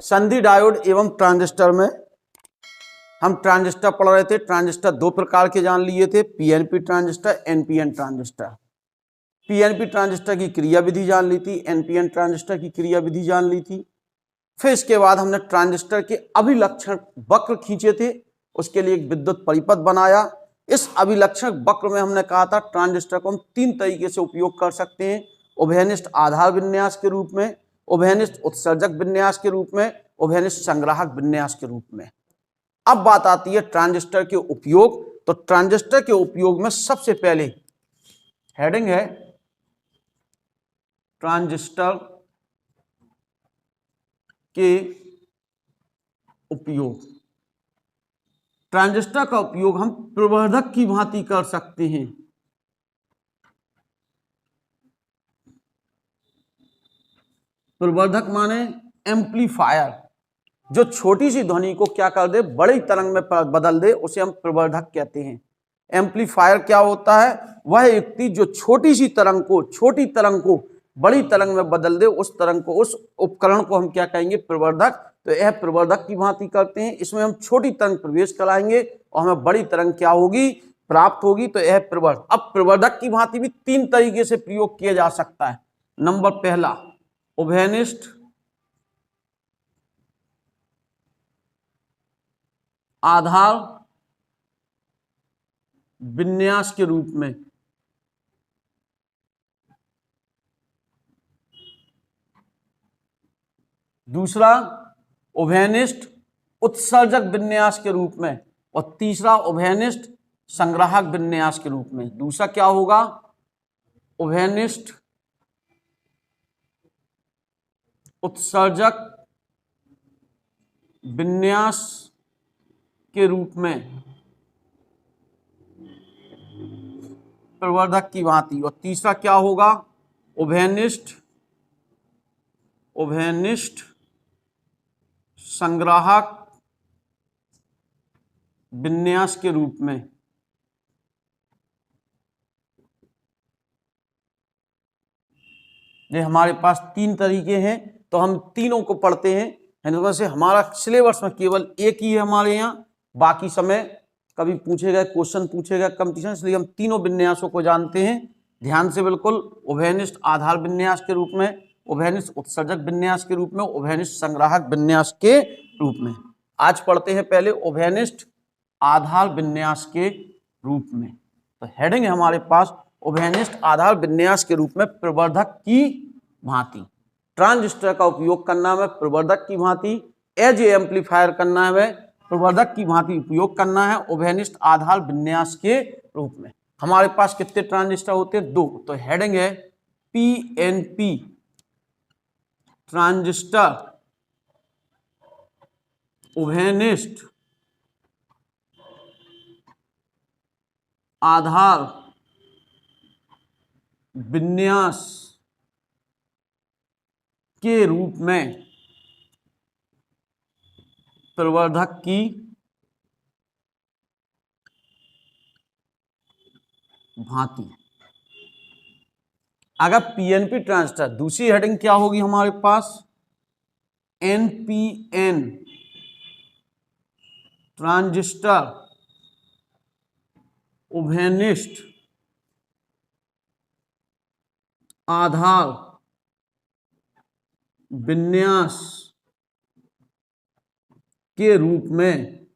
संधि डायोड एवं ट्रांजिस्टर में हम ट्रांजिस्टर पढ़ रहे थे। ट्रांजिस्टर दो प्रकार के जान लिए थे, PNP transistor, NPN transistor. PNP transistor की क्रिया विधि जान ली थी, एनपीएन ट्रांजिस्टर की क्रिया विधि जान ली थी। फिर इसके बाद हमने ट्रांजिस्टर के अभिलक्षण वक्र खींचे थे, उसके लिए एक विद्युत परिपथ बनाया। इस अभिलक्षण वक्र में हमने कहा था ट्रांजिस्टर को हम तीन तरीके से उपयोग कर सकते हैं, उभयनिष्ठ आधार विन्यास के रूप में, उभयनिष्ठ उत्सर्जक विन्यास के रूप में, उभयनिष्ठ संग्राहक विन्यास के रूप में। अब बात आती है ट्रांजिस्टर के उपयोग। तो ट्रांजिस्टर के उपयोग में सबसे पहले हेडिंग है ट्रांजिस्टर के उपयोग। ट्रांजिस्टर का उपयोग हम प्रवर्धक की भांति कर सकते हैं। प्रवर्धक माने एम्पलीफायर, जो छोटी सी ध्वनि को क्या कर दे, बड़ी तरंग में बदल दे, उसे हम प्रवर्धक कहते हैं। एम्पलीफायर क्या होता है? वह युक्ति जो छोटी तरंग को बड़ी तरंग में बदल दे, उस तरंग को, उस उपकरण को हम क्या कहेंगे? प्रवर्धक। तो यह प्रवर्धक की भांति करते हैं। इसमें हम छोटी तरंग प्रवेश कराएंगे और हमें बड़ी तरंग क्या होगी? प्राप्त होगी। तो यह प्रवर्धक। अब प्रवर्धक की भांति भी तीन तरीके से प्रयोग किया जा सकता है। नंबर पहला, उभयनिष्ठ आधार विन्यास के रूप में। दूसरा, उभयनिष्ठ उत्सर्जक विन्यास के रूप में। और तीसरा, उभयनिष्ठ संग्राहक विन्यास के रूप में। दूसरा क्या होगा? उभयनिष्ठ उत्सर्जक विन्यास के रूप में, प्रवर्धक की भांति। और तीसरा क्या होगा? उभयनिष्ठ संग्राहक विन्यास के रूप में। ये हमारे पास तीन तरीके हैं, तो हम तीनों को पढ़ते हैं। से हमारा सिलेबस में केवल एक ही है हमारे यहाँ, बाकी समय कभी पूछेगा, क्वेश्चन पूछेगा कंपटीशन, इसलिए हम तीनों विन्यासों को जानते हैं। ध्यान से बिल्कुल। उभयनिष्ठ आधार विन्यास के रूप में, उभयनिष्ठ उत्सर्जक विन्यास के रूप में, उभयनिष्ठ संग्राहक विन्यास के रूप में। आज पढ़ते हैं पहले उभयनिष्ठ आधार विन्यास के रूप में। तो हेडिंग है हमारे पास उभयनिष्ठ आधार विन्यास के रूप में प्रवर्धक की भांति। ट्रांजिस्टर का उपयोग करना है प्रवर्धक की भांति, एज ए एम्पलीफायर करना है, प्रवर्धक की भांति उपयोग करना है उभयनिष्ठ आधार विन्यास के रूप में। हमारे पास कितने ट्रांजिस्टर होते हैं? दो। तो हेडिंग है पीएनपी ट्रांजिस्टर उभयनिष्ठ आधार विन्यास के रूप में प्रवर्धक की भांति। अगर पीएनपी ट्रांजिस्टर, दूसरी हेडिंग क्या होगी हमारे पास? एनपीएन ट्रांजिस्टर उभयनिष्ठ आधार विन्यास के रूप में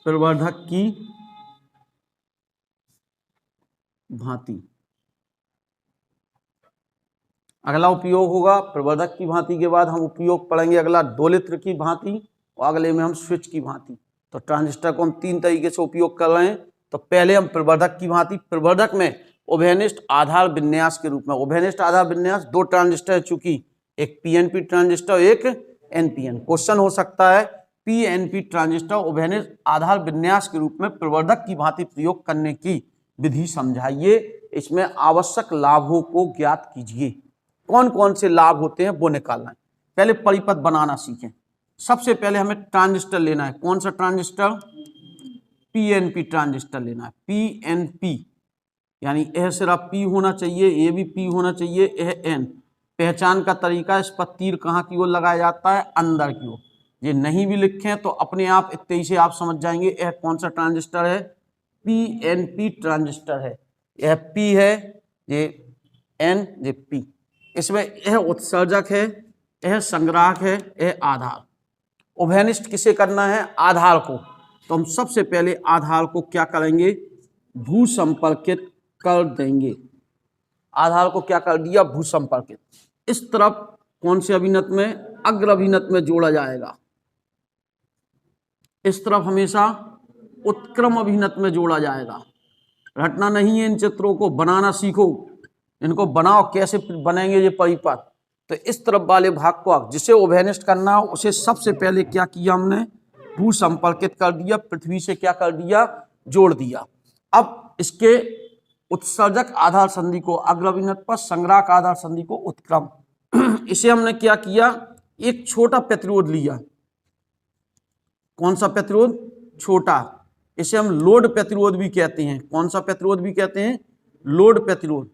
प्रवर्धक की भांति। अगला उपयोग होगा प्रवर्धक की भांति के बाद हम उपयोग पढ़ेंगे अगला दोलित्र की भांति, और अगले में हम स्विच की भांति। तो ट्रांजिस्टर को हम तीन तरीके से उपयोग कर रहे हैं। तो पहले हम प्रवर्धक की भांति, प्रवर्धक में उभयनिष्ठ आधार विन्यास के रूप में। उभयनिष्ठ आधार विन्यास, दो ट्रांजिस्टर है चूंकि, एक पीएनपी ट्रांजिस्टर, एक एनपीएन। क्वेश्चन हो सकता है पीएनपी ट्रांजिस्टर उभयनिष्ठ आधार विन्यास के रूप में प्रवर्धक की भांति प्रयोग करने की विधि समझाइए। इसमें आवश्यक लाभों को ज्ञात कीजिए। कौन कौन से लाभ होते हैं वो निकालना है। पहले परिपथ बनाना सीखें। सबसे पहले हमें ट्रांजिस्टर लेना है। कौन सा ट्रांजिस्टर? पीएनपी ट्रांजिस्टर लेना है। पीएनपी यानी यह सिर्फ पी होना चाहिए, ये भी पी होना चाहिए, यह एन। पहचान का तरीका, इस पर तीर कहाँ की ओर लगाया जाता है, अंदर की ओर। ये नहीं भी लिखें तो अपने आप इतने से आप समझ जाएंगे यह कौन सा ट्रांजिस्टर है, पीएनपी ट्रांजिस्टर है। यह पी है, ये एन, ये पी। इसमें यह उत्सर्जक है, यह संग्राहक है, यह आधार। उभयनिष्ठ किसे करना है, आधार को। तो हम सबसे पहले आधार को क्या करेंगे, भू संपर्कित कर देंगे। आधार को क्या कर दिया, भू संपर्कित। इस तरफ कौन से अभिनत में, अग्र अभिनत में जोड़ा जाएगा। इस तरफ हमेशा उत्क्रम अभिनत में जोड़ा जाएगा। रटना नहीं है, इन चित्रों को बनाना सीखो, इनको बनाओ, कैसे बनेंगे ये परिपथ। तो इस तरफ वाले भाग को जिसे उभयनिष्ठ करना हो उसे सबसे पहले क्या किया हमने, भू संपर्कित कर दिया, पृथ्वी से क्या कर दिया, जोड़ दिया। अब इसके उत्सर्जक आधार संधि को अग्र अभिनत पर, संग्राहक आधार संधि को उत्क्रम। इसे हमने क्या किया, एक छोटा प्रतिरोध लिया। कौन सा प्रतिरोध, छोटा। इसे हम लोड प्रतिरोध भी कहते हैं। कौन सा प्रतिरोध भी कहते हैं, लोड प्रतिरोध,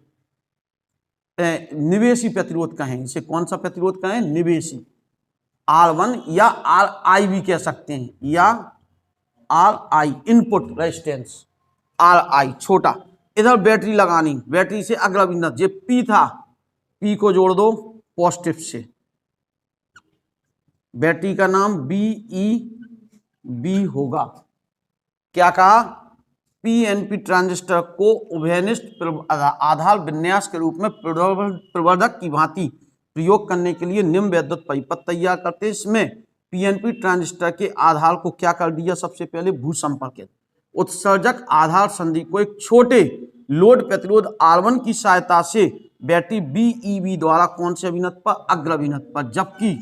निवेशी प्रतिरोध कहें इसे। कौन सा प्रतिरोध कहें, निवेशी। R1 या RI भी कह सकते हैं, या RI इनपुट रेजिस्टेंस, RI छोटा। इधर बैटरी लगानी, बैटरी से अगला बिंदु, ये P था, P को जोड़ दो पॉजिटिव से। बैटरी का नाम BEB होगा। क्या कहा, पीएनपी ट्रांजिस्टर को उभयनिष्ठ आधार विन्यास के रूप में प्रवर्धक की भांति प्रयोग करने के लिए निम्न वैद्युत परिपथ तैयार करते हैं। इसमें पीएनपी ट्रांजिस्टर के आधार को क्या कर दिया, सबसे पहले भू संपर्कित। उत्सर्जक आधार संधि को एक छोटे लोड प्रतिरोध R1 की सहायता से बैटरी BEB द्वारा कौन से अभिनत पर, अग्र अभिनत पर, जबकि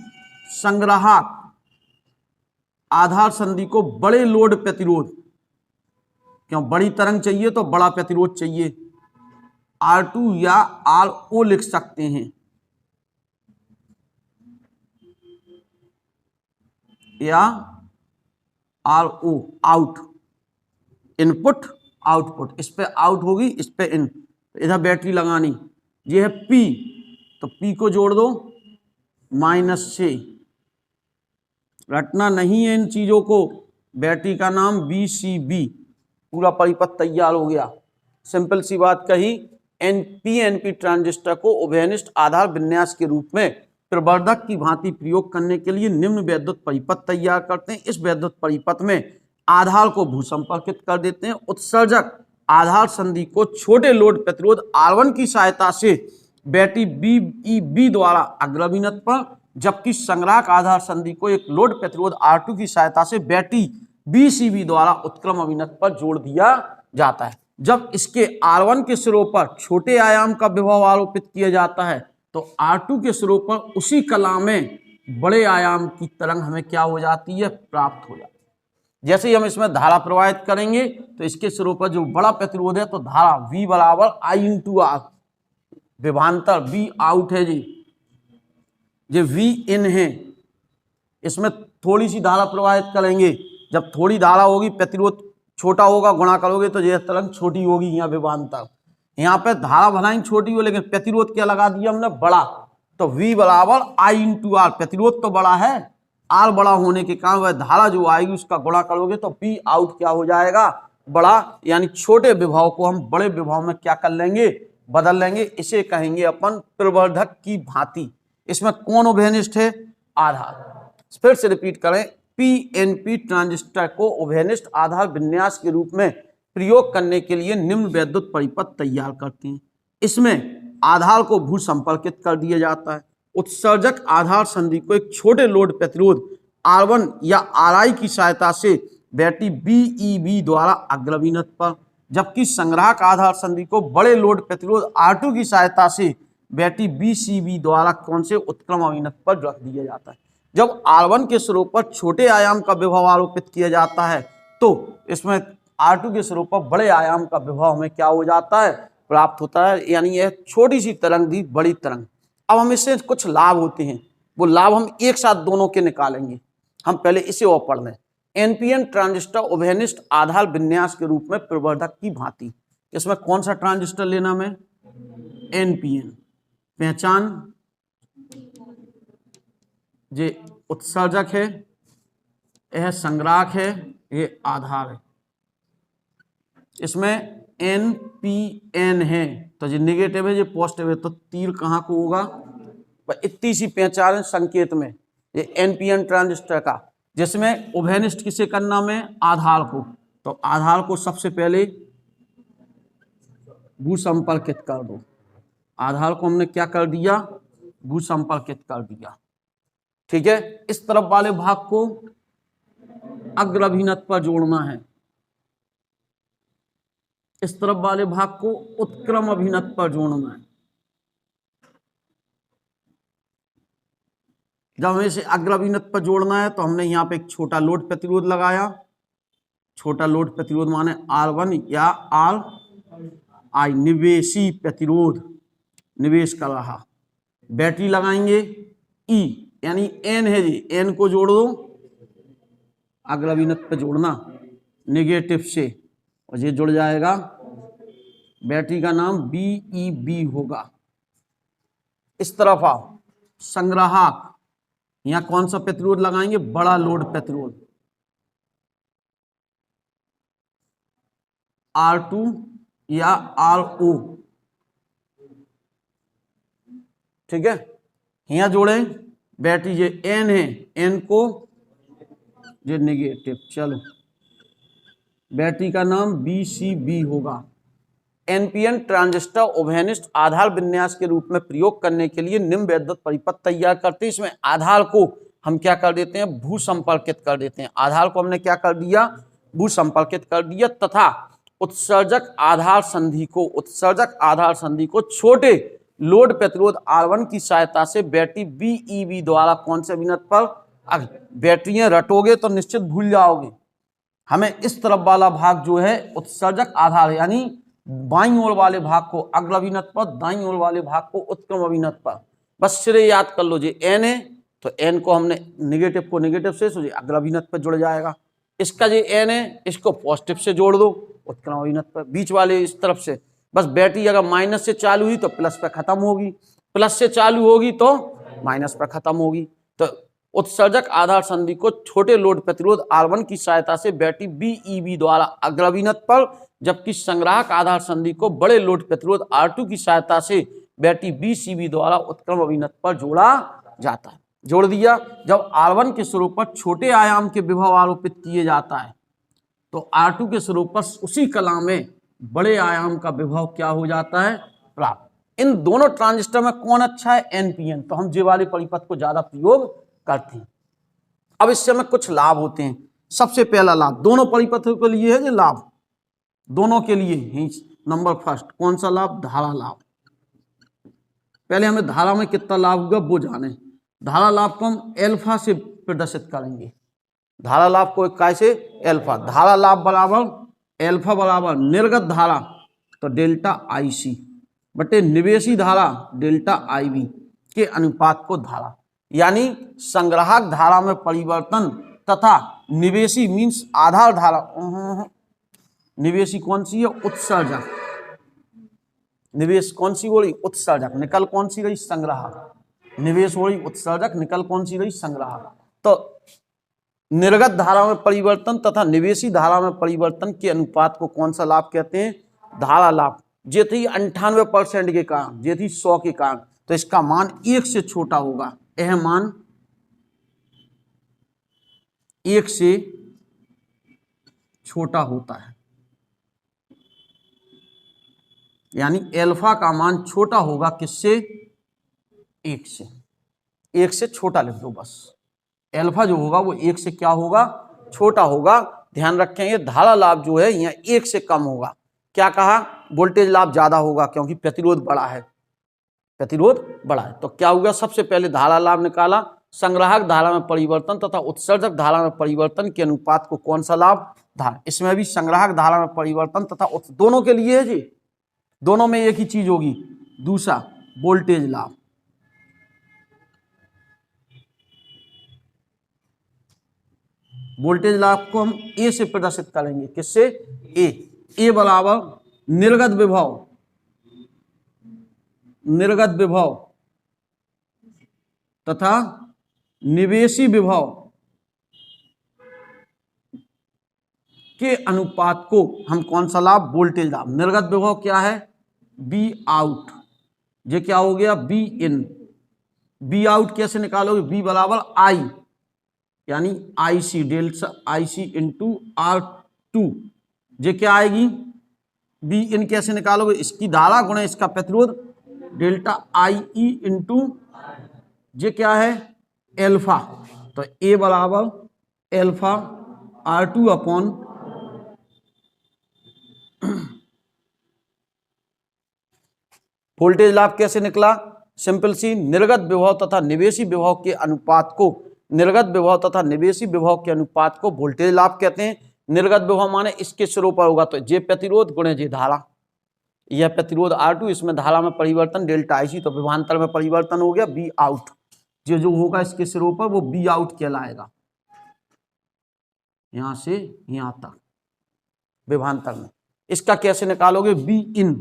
संग्राहक आधार संधि को बड़े लोड प्रतिरोध, क्यों बड़ी तरंग चाहिए तो बड़ा प्रतिरोध चाहिए, R2 या RO लिख सकते हैं, या RO, आउट, इनपुट आउटपुट। इस पे आउट होगी, इस पे इन। इधर बैटरी लगानी, ये है P, तो P को जोड़ दो माइनस से। रटना नहीं है इन चीजों को। बैटरी का नाम BCB, पूरा परिपथ तैयार हो गया। सिंपल सी बात कही, पीएनपी ट्रांजिस्टर को उभयनिष्ठ आधार विन्यास के रूप में प्रवर्धक की भांति प्रयोग करने के लिए निम्न वैद्युत परिपथ तैयार करते हैं। इस वैद्युत परिपथ में आधार को भू संपर्कित कर देते हैं। उत्सर्जक आधार संधि को छोटे लोड प्रतिरोध R1 की सहायता से बैटरी BEB द्वारा अग्र अभिनत पर, जबकि संग्राहक आधार संधि को एक लोड प्रतिरोध R2 की सहायता से बैटरी BCB द्वारा उत्क्रम अभिनत पर जोड़ दिया जाता है। जब इसके R1 के सिरों पर छोटे आयाम का विभव आरोपित किया जाता है तो R2 के सिरों पर उसी कला में बड़े आयाम की तरंग हमें क्या हो जाती है, प्राप्त हो जाती है। जैसे ही हम इसमें धारा प्रवाहित करेंगे तो इसके सिरों पर जो बड़ा प्रतिरोध है तो धारा V बराबर I/R, विभवांतर V आउट है जी, ये V इन है। इसमें थोड़ी सी धारा प्रवाहित करेंगे, जब थोड़ी धारा होगी प्रतिरोध छोटा होगा, गुणा करोगे तो यह तरंग छोटी होगी, यहाँ विभवांतर। यहाँ पे धारा भलाई छोटी हो लेकिन प्रतिरोध क्या लगा दिया हमने, बड़ा, तो V बराबर I/R, प्रतिरोध तो बड़ा है, R बड़ा होने के कारण वह धारा जो आएगी उसका गुणा करोगे तो V आउट क्या हो जाएगा, बड़ा। यानी छोटे विभव को हम बड़े विभव में क्या कर लेंगे, बदल लेंगे। इसे कहेंगे अपन प्रवर्धक की भांति। इसमें कौन उभयनिष्ठ है, आधार। फिर से रिपीट करें, पीएनपी ट्रांजिस्टर को उभयनिष्ठ आधार विन्यास के रूप में प्रयोग करने के लिए निम्न वैद्युत परिपथ तैयार करते हैं। इसमें आधार को भू संपर्कित कर दिया जाता है। उत्सर्जक आधार संधि को एक छोटे लोड प्रतिरोध R1 या RI की सहायता से बैटरी BEB द्वारा अग्र अभिनत पर, जबकि संग्राहक आधार संधि को बड़े लोड प्रतिरोध R2 की सहायता से बैटरी BCB द्वारा कौन से उत्क्रम अभिनत पर रख दिया जाता है। जब R1 के सिरों पर छोटे आयाम का विभव आरोपित किया जाता है तो इसमें R2 के सिरों पर बड़े आयाम का विभव हमें क्या हो जाता है, प्राप्त होता है। यानी यह छोटी सी तरंग दी बड़ी तरंग। अब हम इससे कुछ लाभ होते हैं, वो लाभ हम एक साथ दोनों के निकालेंगे। हम पहले इसे और पढ़ लें। एनपीएन ट्रांजिस्टर उभयनिष्ठ आधार विन्यास के रूप में प्रवर्धक की भांति। इसमें कौन सा ट्रांजिस्टर लेना में, एनपीएन। पहचान ये उत्सर्जक है, यह संग्राहक है, ये आधार है। इसमें एनपीएन है तो ये निगेटिव है, ये पॉजिटिव है, तो तीर कहाँ को होगा, इतनी सी पहचान संकेत में ये एनपीएन ट्रांजिस्टर का, जिसमें उभयनिष्ठ किसे करना में, आधार को। तो आधार को सबसे पहले भूसंपर्कित कर दो। आधार को हमने क्या कर दिया, भूसंपर्कित कर दिया। ठीक है, इस तरफ वाले भाग को अग्र अभिनत पर जोड़ना है, इस तरफ वाले भाग को उत्क्रम अभिनत पर जोड़ना है। जब हमें इसे अग्र अभिनत पर जोड़ना है तो हमने यहाँ पे एक छोटा लोड प्रतिरोध लगाया। छोटा लोड प्रतिरोध माने R1 या RI, निवेशी प्रतिरोध, निवेश कर रहा। बैटरी लगाएंगे E, यानी N है जी, N को जोड़ दो, अग्र अभिनत पे जोड़ना निगेटिव से, और ये जुड़ जाएगा। बैटरी का नाम BEB होगा। इस तरफ आओ, संग्राहक, यहां कौन सा प्रतिरोध लगाएंगे, बड़ा लोड प्रतिरोध R2 या RO। ठीक है, यहां जोड़े बैटरी, ये N है, N को ये निगेटिव, चलो बैटरी का नाम BCB होगा। एनपीएन ट्रांजिस्टर उभयनिष्ठ आधार विन्यास के रूप में प्रयोग करने के लिए निम्न वैद्युत परिपथ तैयार करते हैं। इसमें आधार को हम क्या कर देते हैं, भू संपर्कित कर देते हैं। आधार को हमने क्या कर दिया, भू संपर्कित कर दिया, तथा उत्सर्जक आधार संधि को, उत्सर्जक आधार संधि को छोटे लोड प्रतिरोध R1 की सहायता से बैटरी BEB द्वारा कौन से अभिनत पर, बैटरियां रटोगे तो निश्चित भूल जाओगे। हमें इस तरफ वाला भाग जो है उत्सर्जक आधार, यानी बाईं ओर वाले भाग को अग्र अभिनत पर, दाईं ओर वाले भाग को उत्क्रम अभिनत पर। बस सिरे याद कर लो, जी N है तो N को हमने निगेटिव को निगेटिव से, तो अग्र अभिनत पर जुड़ जाएगा। इसका जो N है इसको पॉजिटिव से जोड़ दो, उत्क्रम अभिनत पर। बीच वाले इस तरफ से, बस बैटरी अगर माइनस से चालू हुई तो प्लस पर खत्म होगी, प्लस से चालू होगी तो माइनस पर खत्म होगी। तो उत्सर्जक आधार संधि को छोटे लोड प्रतिरोध R1 की सहायता से बैटरी BEB द्वारा अग्र अभिनत पर, जबकि संग्राहक आधार संधि को बड़े लोड प्रतिरोध R2 की सहायता से बैटरी BCB द्वारा उत्क्रम अभिनत पर जोड़ा जाता है। जोड़ दिया। जब R1 के स्वरूप पर छोटे आयाम के विभव आरोपित किए जाता है तो R2 के स्वरूप पर उसी कला में बड़े आयाम का विभव क्या हो जाता है, प्राप्त। इन दोनों ट्रांजिस्टर में कौन अच्छा है, एनपीएन, तो हम जे वाले परिपथ को ज्यादा प्रयोग करते हैं। अब इससे हमें कुछ लाभ होते हैं। सबसे पहला लाभ दोनों परिपथों के लिए है, जो लाभ दोनों के लिए ही। नंबर फर्स्ट कौन सा लाभ, धारा लाभ। पहले हमें धारा में कितना लाभ होगा वो जाने। धारा लाभ को हम एल्फा से प्रदर्शित करेंगे। धारा लाभ को कैसे, एल्फा। धारा लाभ बराबर एल्फा बराबर निर्गत धारा तो डेल्टा IC बटे निवेशी धारा डेल्टा IB के अनुपात को धारा, यानी संग्राहक धारा में परिवर्तन तथा निवेशी मीन्स आधार धारा। निवेशी कौन सी है, उत्सर्जक। निवेश कौन सी हो रही, उत्सर्जक। निकल कौन सी रही, संग्राहक। निवेश हो रही उत्सर्जक, निकल कौन सी रही, संग्राहक। तो निर्गत धारा में परिवर्तन तथा निवेशी धारा में परिवर्तन के अनुपात को कौन सा लाभ कहते हैं, धारा लाभ। जे थी 98% के कारण, जे थी 100 के कारण, तो इसका मान 1 से छोटा होगा। यह मान 1 से छोटा होता है, यानी एल्फा का मान छोटा होगा किससे, 1 से। 1 से छोटा लिख दो बस। एल्फा जो होगा वो 1 से क्या होगा, छोटा होगा। ध्यान रखें ये धारा लाभ जो है यहाँ 1 से कम होगा। क्या कहा, वोल्टेज लाभ ज्यादा होगा क्योंकि प्रतिरोध बड़ा है, प्रतिरोध बड़ा है। तो क्या होगा, सबसे पहले धारा लाभ निकाला, संग्राहक धारा में परिवर्तन तथा उत्सर्जक धारा में परिवर्तन के अनुपात को कौन सा लाभ, धारा। इसमें भी संग्राहक धारा में परिवर्तन तथा दोनों के लिए है जी, दोनों में एक ही चीज होगी। दूसरा वोल्टेज लाभ, वोल्टेज लाभ को हम ए से प्रदर्शित करेंगे। किससे, ए बराबर निर्गत विभव तथा निवेशी विभव के अनुपात को हम कौन सा लाभ, वोल्टेज लाभ। निर्गत विभव क्या है, बी आउट, ये क्या हो गया, बी इन। बी आउट कैसे निकालोगे, बी बराबर आई, यानी I C, delta I C into R two, ये क्या आएगी, बी इन कैसे निकालोगे, इसकी धारा गुणा इसका प्रतिरोध, डेल्टा आई ई इंटू, ये क्या है, एल्फा, तो ए बराबर alpha R two upon voltage लाभ कैसे निकला, सिंपल सी, निर्गत विभव तथा निवेशी विभव के अनुपात को, निर्गत विभव तथा निवेशी विभव के अनुपात को वोल्टेज लाभ कहते हैं। निर्गत विभव माने इसके सिरों पर होगा तो जे प्रतिरोध गुणे जे धारा, यह प्रतिरोध R2, इसमें धारा में परिवर्तन डेल्टा IC, तो विभवांतर में परिवर्तन हो गया बी आउट, जो होगा इसके सिरों पर वो बी आउट कहलाएगा, यहां से यहां तक विभवांतर में। इसका कैसे निकालोगे, बी इन,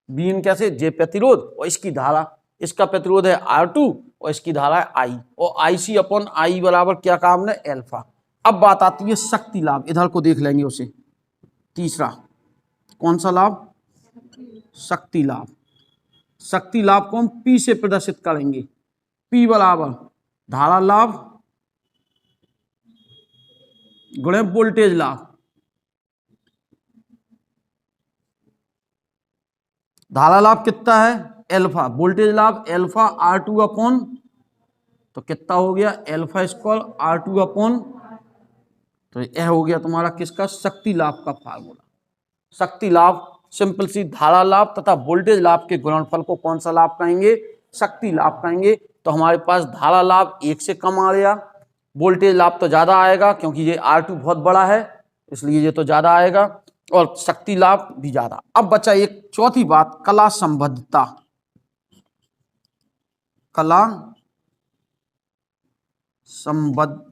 बी इन कैसे, जे प्रतिरोध और इसकी धारा, इसका प्रतिरोध है R2 और इसकी धारा है I, और IC अपॉन I बराबर क्या कहा हमने, एल्फा। अब बात आती है शक्ति लाभ, इधर को देख लेंगे उसे, तीसरा कौन सा लाभ, शक्ति लाभ। शक्ति लाभ को हम P से प्रदर्शित करेंगे, P बराबर धारा लाभ गुणे वोल्टेज लाभ। धारा लाभ कितना है, एल्फा, वोल्टेज लाभ एल्फा R2 अपॉन, तो कितना हो गया, एल्फा स्क्वायर R2 अपॉन, तो यह हो गया तुम्हारा किसका, शक्ति लाभ का फार्मूला। शक्ति लाभ सिंपल सी, धारा लाभ तथा वोल्टेज लाभ के गुणनफल को कौन सा लाभ कहेंगे, शक्ति लाभ कहेंगे। तो हमारे पास धारा लाभ 1 से कम आ गया, वोल्टेज लाभ तो ज्यादा आएगा क्योंकि ये R2 बहुत बड़ा है इसलिए ये तो ज्यादा आएगा, और शक्ति लाभ भी ज्यादा। अब बचा एक चौथी बात, कला संबद्धता। कला संबद्धता,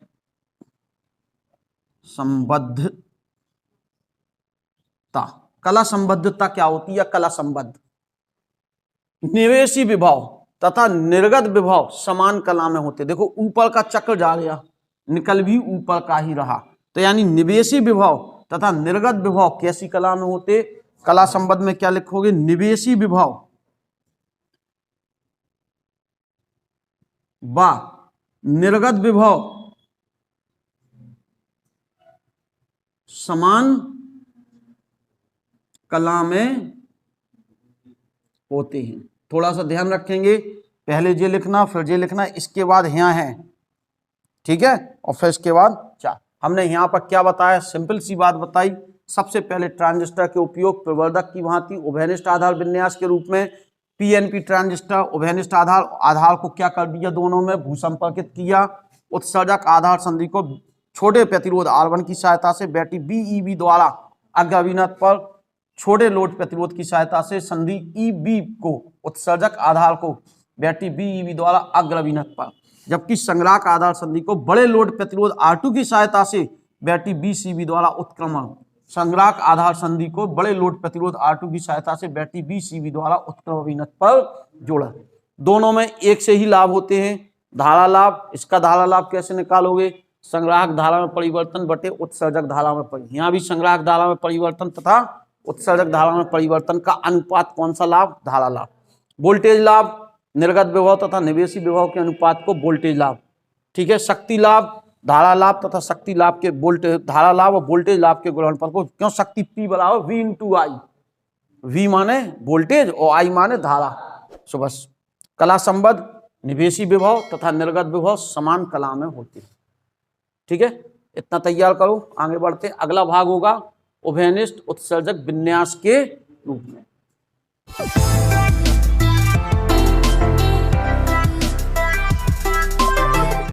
कला संबद्धता क्या होती है, कला संबद्ध, निवेशी विभव तथा निर्गत विभव समान कला में होते। देखो ऊपर का चक्र जा रहा, निकल भी ऊपर का ही रहा, तो यानी निवेशी विभव तथा निर्गत विभव कैसी कला में होते, कला संबद्ध में क्या लिखोगे, निवेशी विभव व निर्गत विभव समान कला में होते हैं। थोड़ा सा ध्यान रखेंगे, पहले ये लिखना फिर ये लिखना, इसके बाद यहाँ है, ठीक है, और फिर इसके बाद 4। हमने यहाँ पर क्या बताया, सिंपल सी बात बताई। सबसे पहले ट्रांजिस्टर के उपयोग प्रवर्धक की भांति उभयनिष्ठ आधार विन्यास के रूप में, पीएनपी ट्रांजिस्टर उभयनिष्ठ आधार को क्या कर दिया, दोनों में भूसंपर्कित किया। उत्सर्जक आधार संधि को छोटे प्रतिरोध R1 की सहायता से बैटरी BEB द्वारा अग्रवीनत पर छोटे लोड प्रतिरोध की सहायता से संधि EB को, उत्सर्जक आधार को बैटरी BEB द्वारा अग्रवीनत पर, जबकि संग्राहक आधार संधि को बड़े लोड प्रतिरोध R2 की सहायता से बैटरी BCB द्वारा उत्क्रमण, संग्राहक आधार संधि को बड़े लोड प्रतिरोध R2 की सहायता से बैटरी BCB द्वारा उत्क्रमणीयत पर जोड़ा। दोनों में एक से ही लाभ होते हैं। धारा लाभ, इसका धारा लाभ कैसे निकालोगे, संग्राहक धारा में परिवर्तन बटे उत्सर्जक धारा में परिवर्तन, यहाँ भी संग्राहक धारा में परिवर्तन तथा उत्सर्जक धारा में परिवर्तन का अनुपात कौन सा लाभ, धारा लाभ। वोल्टेज लाभ निर्गत विभव तथा निवेशी विभव के अनुपात को वोल्टेज लाभ, ठीक है। शक्ति लाभ धारा लाभ तथा शक्ति लाभ के वोल्टेज, धारा लाभ और वोल्टेज लाभ के गुणनफल को, क्यों, शक्ति P बराबर V इंटू आई, V माने वोल्टेज और I माने धारा। सो बस, कला संबद्ध निवेशी विभव तथा निर्गत विभव समान कला में होते हैं, ठीक है। इतना तैयार करो, आगे बढ़ते। अगला भाग होगा उभयनिष्ठ उत्सर्जक विन्यास के रूप में।